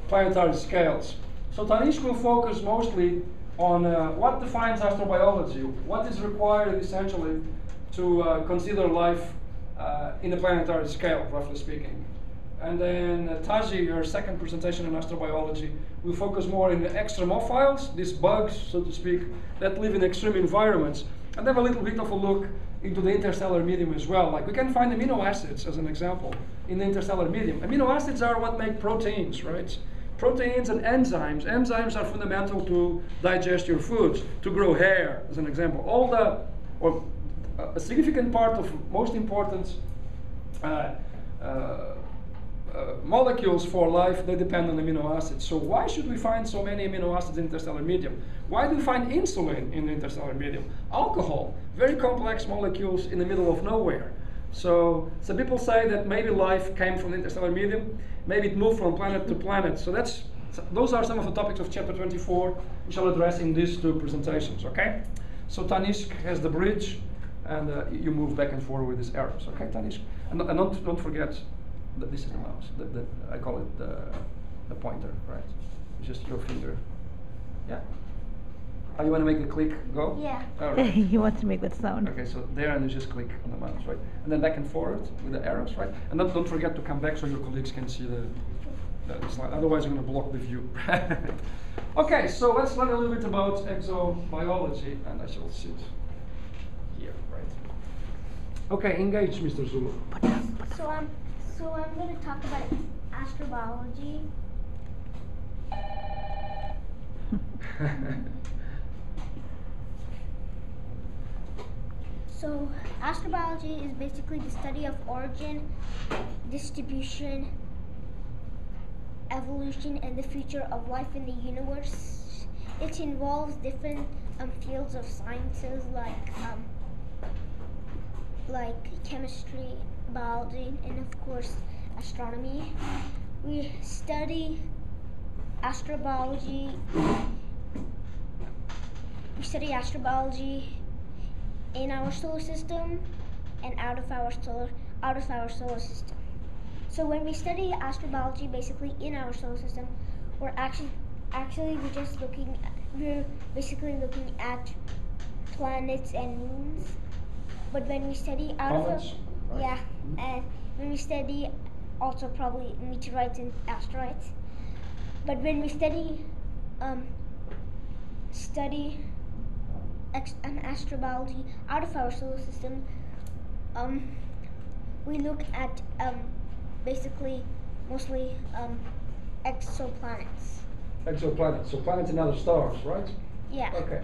planetary scales. So Tanishq will focus mostly on what defines astrobiology, what is required essentially to consider life in a planetary scale, roughly speaking. And then Taji, your second presentation on astrobiology, will focus more in the extremophiles, these bugs, so to speak, that live in extreme environments, and have a little bit of a look into the interstellar medium as well. Like we can find amino acids, as an example, in the interstellar medium. Amino acids are what make proteins, right? Proteins and enzymes. Enzymes are fundamental to digest your foods, to grow hair, as an example. A significant part of most important molecules for life, they depend on amino acids. So why should we find so many amino acids in interstellar medium? Why do we find insulin in the interstellar medium? Alcohol, very complex molecules in the middle of nowhere. So some people say that maybe life came from the interstellar medium, maybe it moved from planet to planet. So those are some of the topics of chapter 24 we shall address in these two presentations, okay? So Tanishq has the bridge, and you move back and forth with these arrows, okay, Tanishq? And don't forget that this is the mouse. I call it the pointer, right? It's just your finger. Yeah. Oh, you want to make the click go? Yeah. All right. He wants to make that sound. Okay, so there, and you just click on the mouse, right? And then back and forward with the arrows, right? And then don't forget to come back so your colleagues can see the slide. Otherwise, you're going to block the view. Okay, so let's learn a little bit about exobiology, and I shall sit here, right? Okay, engage, Mr. Zulu. So I'm going to talk about astrobiology. So astrobiology is basically the study of origin, distribution, evolution, and the future of life in the universe. It involves different fields of sciences like chemistry, biology, and of course astronomy. We study astrobiology. We study astrobiology in our solar system and out of our solar system. So when we study astrobiology, basically in our solar system, we're basically looking at planets and moons. But when we study and when we study also probably meteorites and asteroids. But when we study astrobiology out of our solar system, we look at basically mostly exoplanets. Exoplanets, so planets and other stars, right? Yeah. Okay.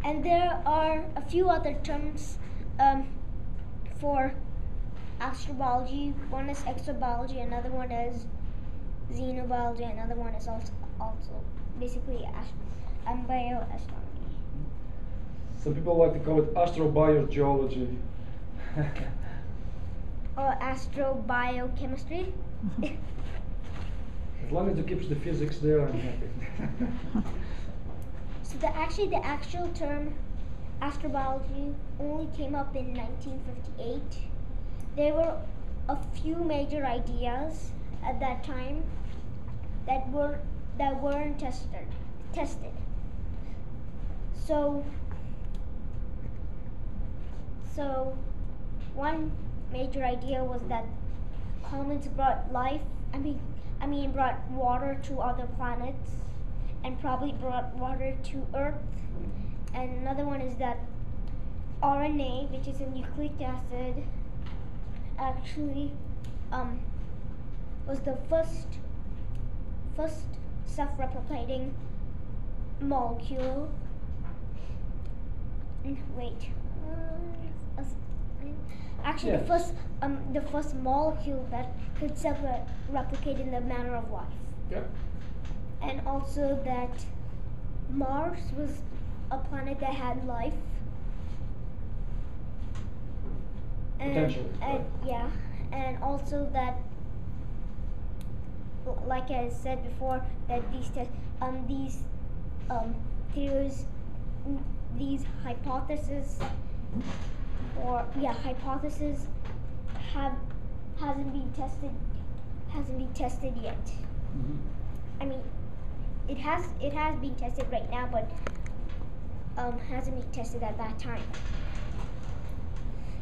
And there are a few other terms for astrobiology. One is exobiology, another one is xenobiology, another one is also basically bioastronomy. Some people like to call it astrobiology. Or astrobiochemistry. As long as it keeps the physics there, I'm happy. So the actual term astrobiology only came up in 1958. There were a few major ideas at that time that weren't tested. So one major idea was that comets brought brought water to other planets and probably brought water to Earth. And another one is that RNA, which is a nucleic acid, actually was the first self-replicating molecule. The first molecule that could self-replicate in the manner of life. Yep. And also that Mars was a planet that had life. Potentially. Yeah, and also that, like I said before, that these theories, these hypotheses hasn't been tested hasn't been tested yet. Mhm. I mean, it has been tested right now, but hasn't been tested at that time.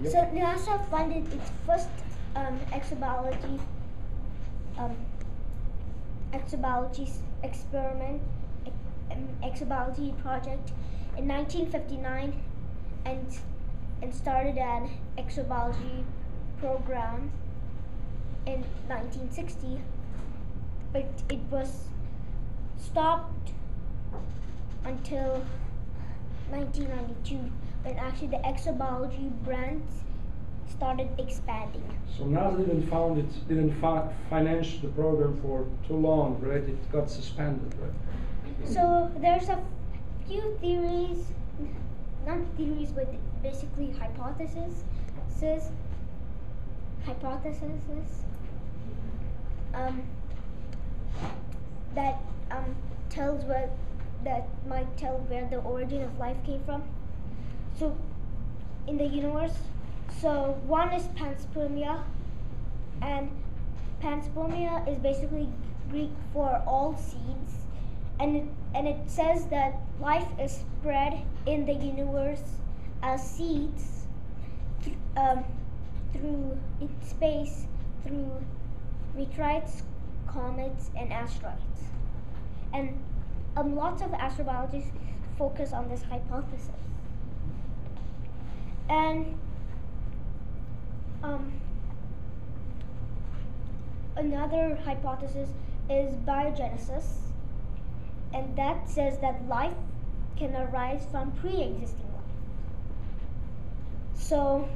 Yep. So NASA funded its first exobiology experiment, exobiology project in 1959, and started an exobiology program in 1960, but it was stopped until 1992, when actually the exobiology branch started expanding. So NASA didn't finance the program for too long, right? It got suspended, right? So there's a few theories, not theories, but basically hypotheses, that might tell where the origin of life came from. So in the universe, so one is Panspermia, and Panspermia is basically Greek for all seeds, and it says that life is spread in the universe as seeds through space, through meteorites, comets, and asteroids. And lots of astrobiologists focus on this hypothesis. And another hypothesis is biogenesis, and that says that life can arise from pre-existing life. So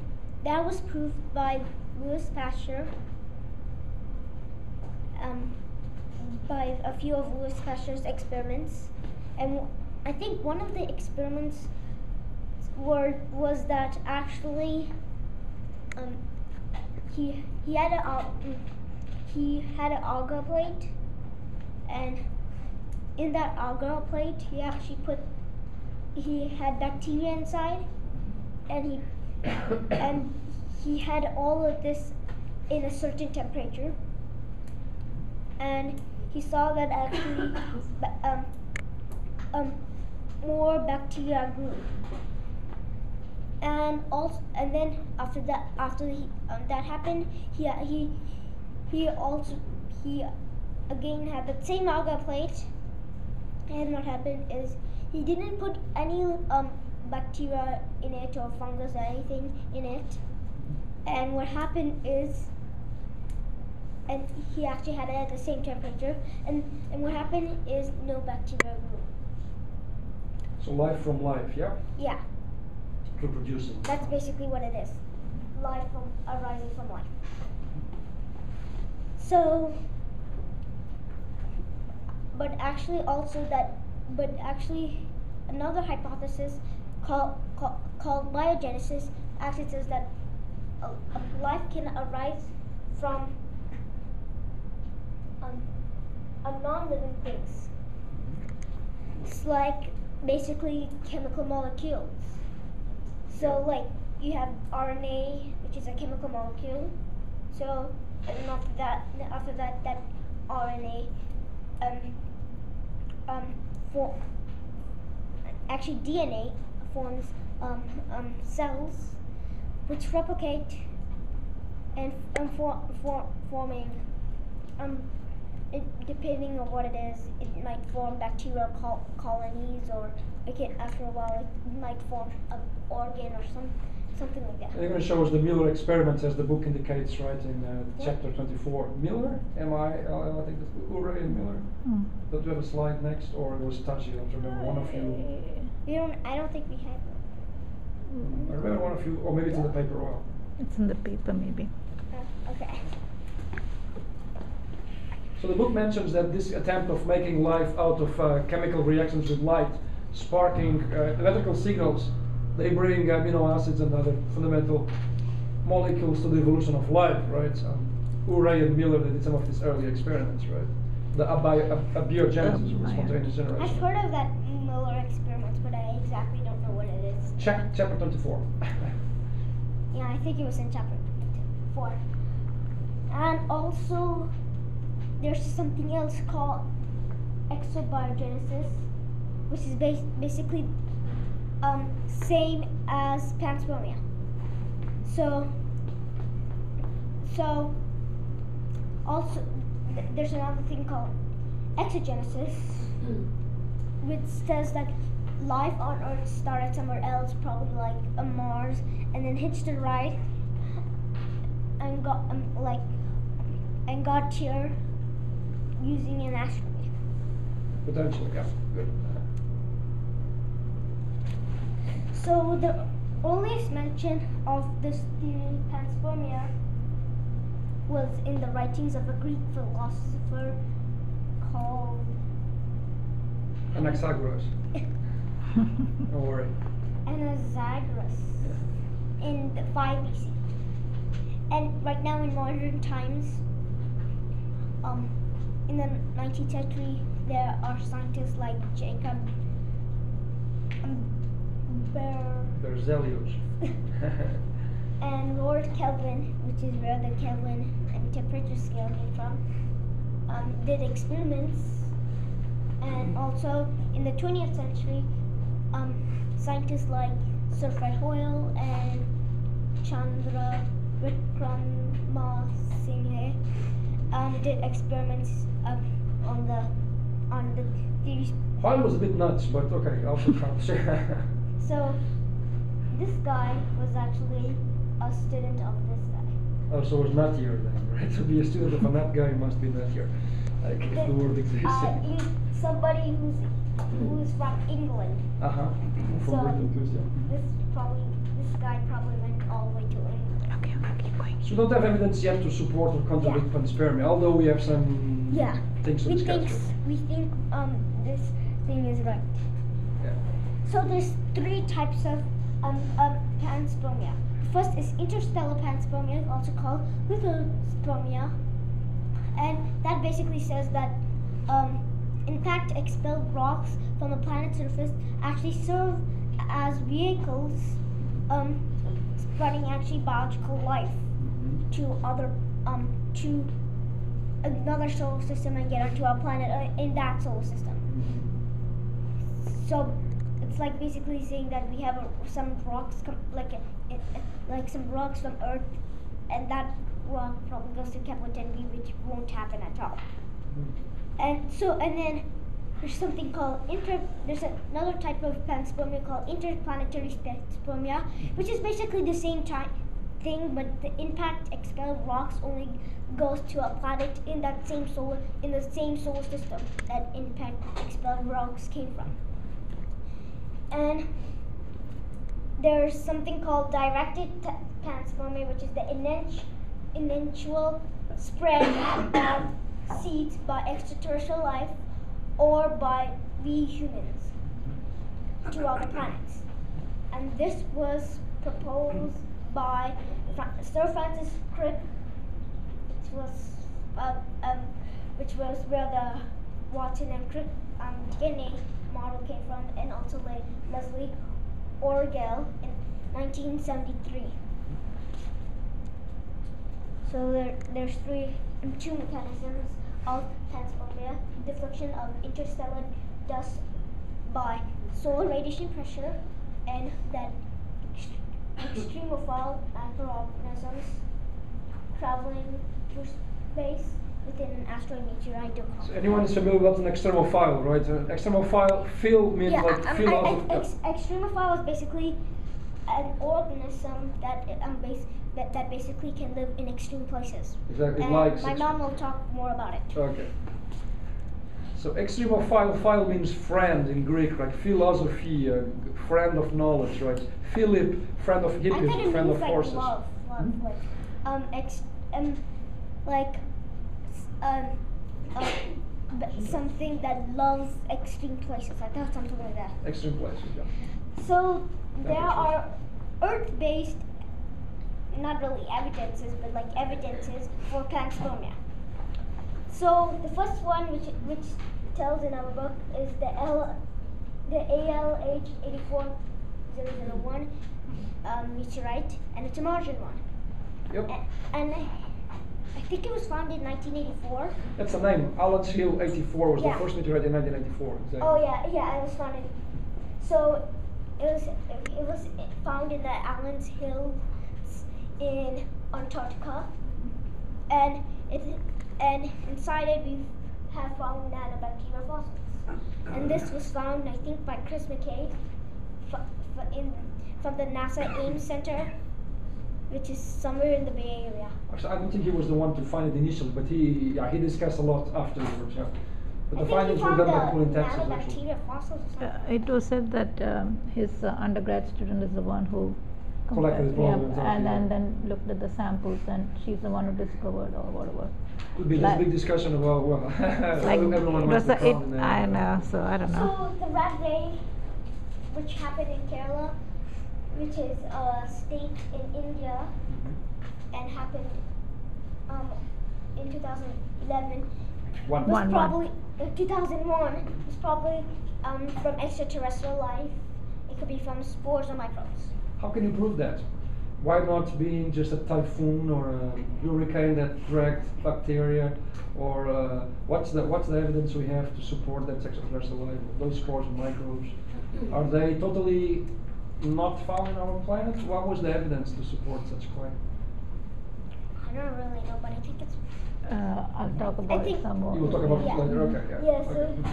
that was proved by Louis Pasteur, by a few of Louis Pasteur's experiments, and I think one of the experiments was that actually he had an agar plate, and in that agar plate he had bacteria inside, and he had all of this in a certain temperature, and he saw that actually more bacteria grew, and then after that happened, he again had the same agar plate, and what happened is he didn't put any bacteria in it or fungus or anything in it, and what happened is, and he actually had it at the same temperature, and what happened is no bacteria grew. So life from life, yeah? Yeah. Reproducing. That's basically what it is. Life arising from life. So, but actually another hypothesis called biogenesis actually says that life can arise from non-living things. It's like basically chemical molecules. So like you have RNA, which is a chemical molecule. So and after that RNA actually DNA forms cells which replicate and forming depending on what it is, it might form bacterial colonies, or after a while it might form an organ or something like that. And you're going to show us the Miller experiments, as the book indicates, right, in chapter 24. Miller? I think that's Urey and Miller. Don't you have a slide next, or it was touchy? I don't remember. One of you. I don't think we have one. I remember one of you, or maybe it's in the paper. Well, it's in the paper, maybe. Okay. So the book mentions that this attempt of making life out of chemical reactions with light, sparking electrical signals, they bring amino acids and other fundamental molecules to the evolution of life, right? Urey and Miller, they did some of these early experiments, right? The abiogenesis, or spontaneous generation. I've heard of that Miller experiment, but I exactly don't know what it is. Chapter 24. Yeah, I think it was in chapter 4. And also, there's something else called exobiogenesis, which is basically same as Panspermia. So also there's another thing called exogenesis, which says that life on Earth started somewhere else, probably like Mars, and then hitched a ride and got here using an asteroid. Potentially, yeah. Good. So the earliest mention of this theory, Panspermia, was in the writings of a Greek philosopher called Anaxagoras. Don't worry. Anaxagoras in the 5 BC. And right now in modern times, in the 19th century, there are scientists like Jacob Berzelius. and Lord Kelvin, which is where the Kelvin and temperature scale came from, did experiments. And also in the 20th century, scientists like Sir Fred Hoyle and Chandra Wickramasinghe did experiments on the theories. Hoyle was a bit nuts, but okay, also counts. So this guy was actually a student of this guy. Oh, so it's nuttier then, right? To be a student of a nut guy must be nuttier. Like if the word exists. Somebody who's from England. From So Britain, please, yeah. this guy probably went all the way to England. Okay, keep going. So we don't have evidence yet to support or contradict Panspermia, although we have some things to discuss. We think this thing is right. Yeah. So there's 3 types of panspermia. First is interstellar panspermia, also called lithosphermia, and that basically says that impact expelled rocks from the planet's surface actually serve as vehicles spreading actually biological life to to another solar system and get onto our planet in that solar system. So it's like basically saying that we have some rocks like some rocks from Earth, and that rock probably goes to Kepler 10b, which won't happen at all. And then there's something called there's another type of panspermia called interplanetary panspermia, which is basically the same thing, but the impact expelled rocks only goes to a planet in the same solar system that impact expelled rocks came from. And there's something called directed panspermia, which is the eventual spread of seeds by extraterrestrial life or by we humans to other planets. And this was proposed by Sir Francis Crick, which was where the Watson and Crick DNA model came from, and also Leslie Orgel in 1973. So there's two mechanisms of panspermia: deflection of interstellar dust by solar radiation pressure, and that extremophile microorganisms traveling through space within an asteroid meteorite. So anyone is familiar with an extremophile, right? Extremophile, phil means like philosophy. Extremophile is basically an organism that basically can live in extreme places. Exactly, and like my mom will talk more about it. Okay. So extremophile, phile means friend in Greek, right? Philosophy, friend of knowledge, right? Philip, friend of Hippos, friend of horses. Love, something that loves extreme places. I thought something like that. Extreme places, yeah. So there are Earth-based, not really evidences, but like evidences for panspermia. So the first one, which tells in our book, is the ALH 84001 meteorite, and it's a Martian one. Yep. I think it was found in 1984. That's the name. Allen's Hill 84 was Yeah. the first meteorite in 1984. Exactly. Oh yeah, it was found in. So it was found in the Allen's Hills in Antarctica, and inside it we have found nanobacteria fossils. And this was found, I think, by Chris McKay from the NASA Ames Center, which is somewhere in the Bay Area. Actually, I don't think he was the one to find it initially, but he discussed a lot afterwards. Yeah. But the findings were done by Colin Texas actually. Nanobacteria fossils or something. It was said that his undergrad student is the one who Collected his yeah, blood and then looked at the samples, and she's the one who discovered or whatever. Could be this big discussion about Like everyone it wants was to come. I know, so I don't know. So the red rain, which happened in Kerala, which is a state in India, and happened in 2011, was probably 2001. Was probably from extraterrestrial life. It could be from spores or microbes. How can you prove that? Why not being just a typhoon or a hurricane that dragged bacteria, or what's the evidence we have to support that extraterrestrial life? Those spores and microbes, are they totally not found in our planet? What was the evidence to support such claim? I don't really know, but I think it's. I'll talk about it some more. You will talk about it later. Okay. Yeah. Yeah. Okay.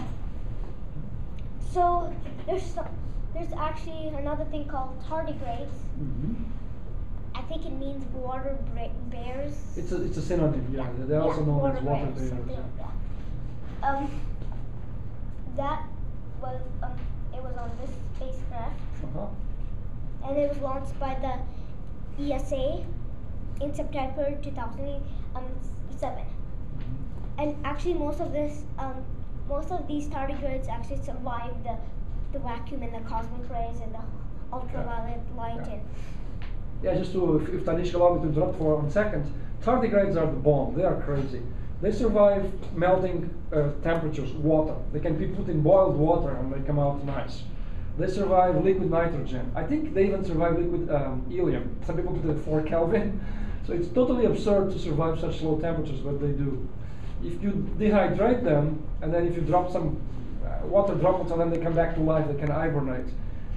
So there's actually another thing called tardigrades. Mm-hmm. I think it means water bears. It's a synonym. Yeah. They're also known as water bears. Something like that. That was it was on this spacecraft, Uh-huh. and it was launched by the ESA in September 2007. And actually, most of these tardigrades actually survived the vacuum and the cosmic rays and the ultraviolet light. Yeah. And Yeah, just to, if Tanishq allow me to interrupt for 1 second, tardigrades are the bomb. They are crazy. They survive melting temperatures, water. They can be put in boiled water and they come out nice. They survive liquid nitrogen. I think they even survive liquid helium. Some people put it at 4 Kelvin. So it's totally absurd to survive such low temperatures, but they do. If you dehydrate them, and then if you drop some water droplets on them, they come back to life, they can hibernate.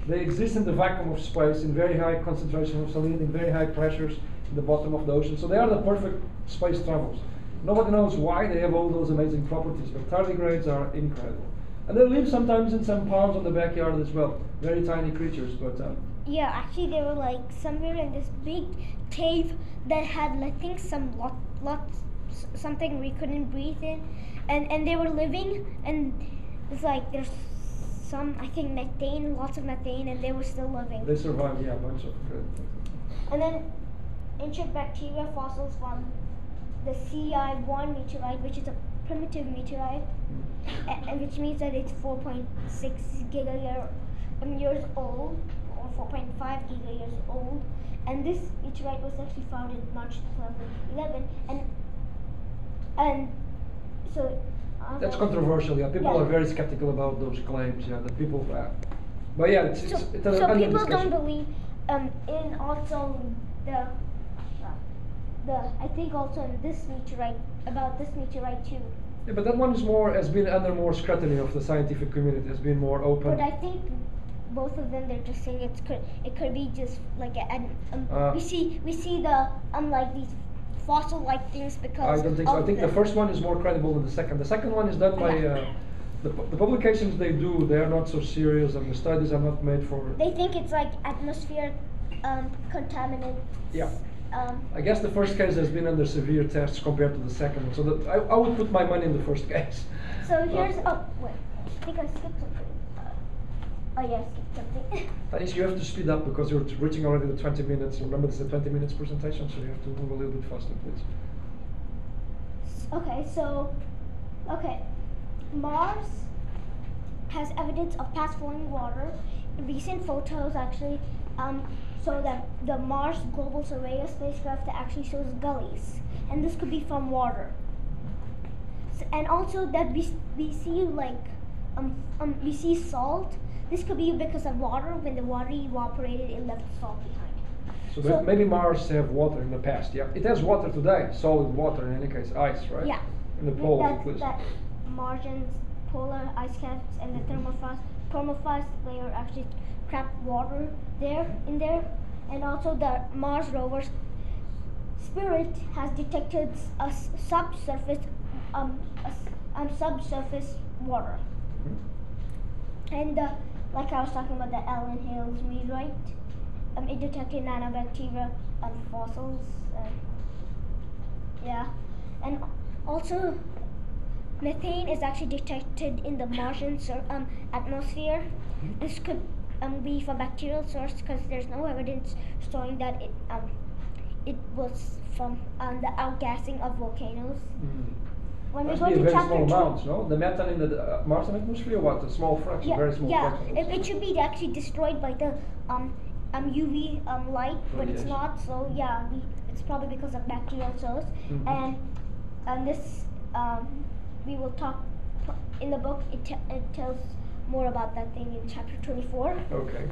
They exist in the vacuum of space in very high concentration of salinity, in very high pressures in the bottom of the ocean. So they are the perfect space travelers. Nobody knows why they have all those amazing properties, but tardigrades are incredible. And they live sometimes in some ponds on the backyard as well. Very tiny creatures, but yeah, actually they were like somewhere in this big cave that had, I think, something we couldn't breathe in, and they were living, and it's like there's some, I think, methane, lots of methane, and they were still living. they survive, yeah, a bunch of good. And then ancient bacteria fossils from the CI1 meteorite, which is a primitive meteorite, and which means that it's 4.6 gigayears old, or 4.5 gigayears old. And this meteorite was actually found in March 2011, and so. That's controversial. Yeah, people Yeah. are very skeptical about those claims. Yeah, that people. But yeah, it's So an people onion don't discussion. believe in also the I think also in this meteorite, about this meteorite too. Yeah, but that one has been under more scrutiny of the scientific community. Has been more open. But I think both of them, they're just saying it could be just like we see the like these fossil-like things because I don't think so. I of think the first one is more credible than the second. The second one is done by the publications they do. They are not so serious, and the studies are not made for. They think it's like atmospheric contaminants. Yeah. I guess the first case has been under severe tests compared to the second one. So that I would put my money in the first case. So here's I think I skipped something. Oh yeah, I skipped something. Tanishq, you have to speed up because you're reaching already the 20 minutes. Remember, this is a 20 minutes presentation, so you have to move a little bit faster, please. Okay, Mars has evidence of past flowing water. Recent photos actually show that the Mars Global Surveyor spacecraft actually shows gullies, and this could be from water. And also that we see like we see salt. This could be because of water. When the water evaporated, it left salt behind. So maybe Mars have water in the past, yeah? It has water today, solid water in any case, ice, right? Yeah. In the poles at least. That margins, polar ice caps, and the permafrost layer actually trap water in there. And also the Mars rover's Spirit has detected a subsurface water. And like I was talking about the Ellen Hills meteorite, it detected nanobacteria fossils. Yeah, and also methane is actually detected in the Martian atmosphere. This could be from bacterial source because there's no evidence showing that it was from the outgassing of volcanoes. When Must we go be to very chapter small 2, amounts, no? The methane in the Martian atmosphere, what? A small fraction, very small fraction. Yeah, it should be actually destroyed by the UV light, but it's not. So yeah, it's probably because of bacterial source. And this we will talk in the book. It tells more about that thing in chapter 24. Okay.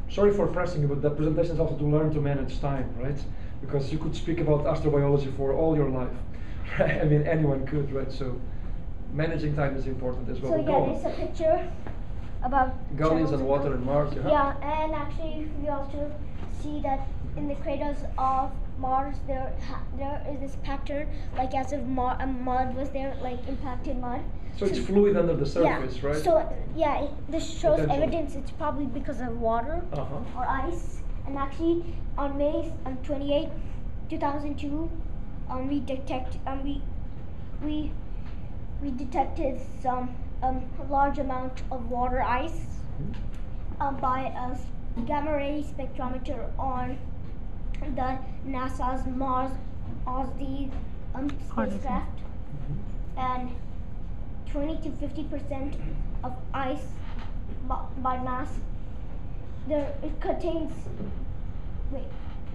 Sorry for pressing you, but the presentation is also to learn to manage time, right? Because you could speak about astrobiology for all your life. I mean, anyone could, right? So managing time is important as well. So yeah, there's a picture about gullies and water and Mars. Yeah, and actually we also see that in the craters of Mars there is this pattern, like as if mud was there, like impacted mud. So it's fluid under the surface, right? So yeah, this shows evidence it's probably because of water or ice. And actually on May 28, 2002, we detected some large amount of water ice by a gamma ray spectrometer on the NASA's Mars OSD spacecraft, and 20 to 50% of ice by mass. It contains.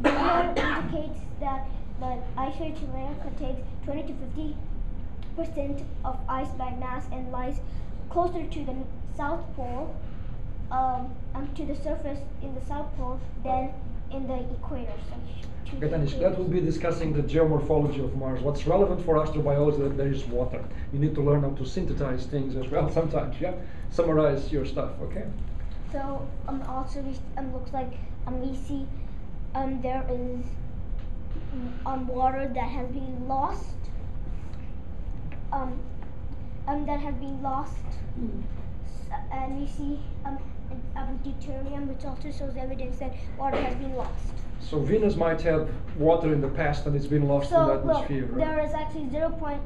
The layer indicates that the ice rich layer contains 20 to 50% of ice by mass and lies closer to the South Pole, to the surface in the South Pole than in the equator. Okay, Tanishq, that will be discussing the geomorphology of Mars. What's relevant for astrobiology that there is water. You need to learn how to synthesize things as well sometimes, yeah? Summarize your stuff, okay? So also looks like we see there is water that has been lost. And we see deuterium, which also shows evidence that water has been lost. So Venus might have water in the past and it's been lost in the atmosphere, right? There is actually 0.1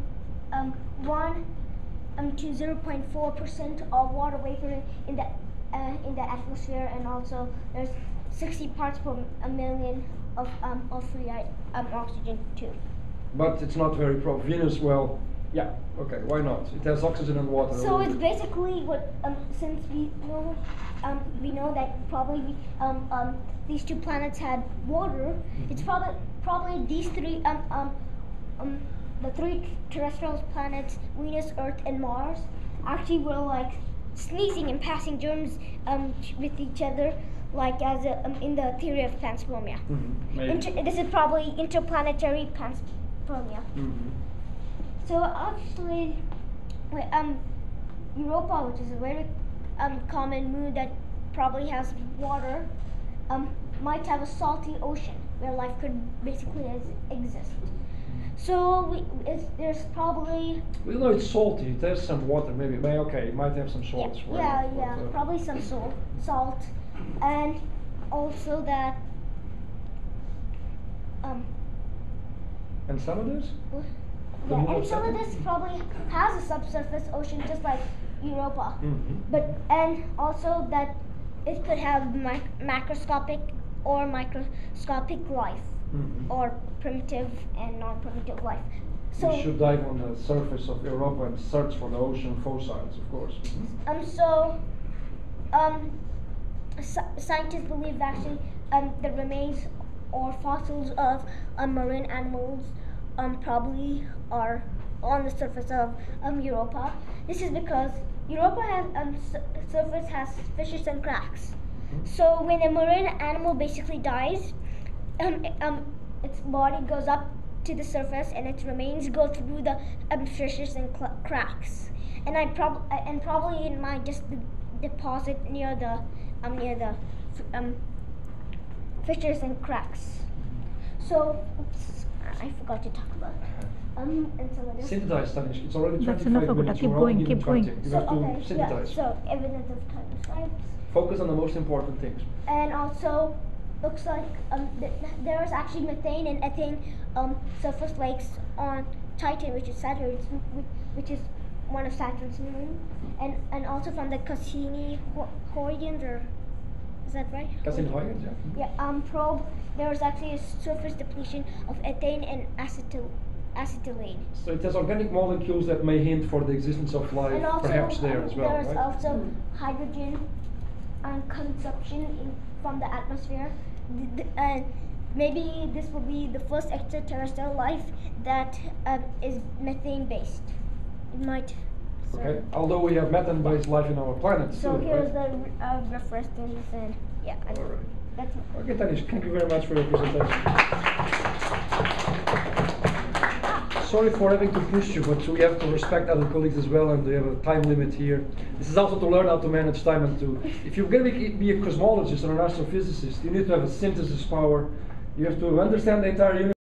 to 0.4% of water vapor in the atmosphere, and also there's 60 parts per million of free oxygen too. But it's not very Venus, well, yeah, okay, why not? It has oxygen and water. So it's basically what since we know that probably these two planets had water. It's probably these three the three terrestrial planets, Venus, Earth, and Mars, actually were like sneezing and passing germs with each other, like as in the theory of Panspermia. This is probably interplanetary Panspermia. So actually, Europa, which is a very common moon that probably has water, might have a salty ocean where life could basically exist. So there's probably. We know it's salty. It has some water, maybe. Okay, it might have some salts. Yeah, probably some salt, and also that. Enceladus? Yeah, Enceladus probably has a subsurface ocean just like Europa, and also that it could have macroscopic or microscopic life, or primitive and non-primitive life. So we should dive on the surface of Europa and search for the ocean fossils, of course. Scientists believe actually the remains or fossils of marine animals probably are on the surface of Europa. This is because Europa surface has fissures and cracks. So when a marine animal basically dies, its body goes up to the surface and its remains go through the fissures and cracks. And probably it might just deposit near the fissures and cracks. So, oops, I forgot to talk about and some of this. Synthesize, Tanishq. It's already That's 25 enough, minutes. keep We're only going, given keep 20. going. You So, have to okay, synthesize. yeah, so evidence of tiny stripes. Focus on the most important things. And also, looks like there is actually methane and ethane surface lakes on Titan, which is Saturn, which is one of Saturn's moons, and also from the Cassini Huygens, or is that right? Cassini Huygens, yeah. Yeah. Probe. There was actually a surface depletion of ethane and acetylene. So it has organic molecules that may hint for the existence of life, And also, perhaps there as well, there's right? also hydrogen consumption from the atmosphere. And maybe this will be the first extraterrestrial life that is methane based. It might. So, Okay. Although we have methane-based life in our planet so too, here's right? the references, and yeah. All right. That's Okay, Tanishq, thank you very much for your presentation. Sorry for having to push you, but we have to respect other colleagues as well, and we have a time limit here. This is also to learn how to manage time, and if you're going to be a cosmologist or an astrophysicist, you need to have a synthesis power. You have to understand the entire universe.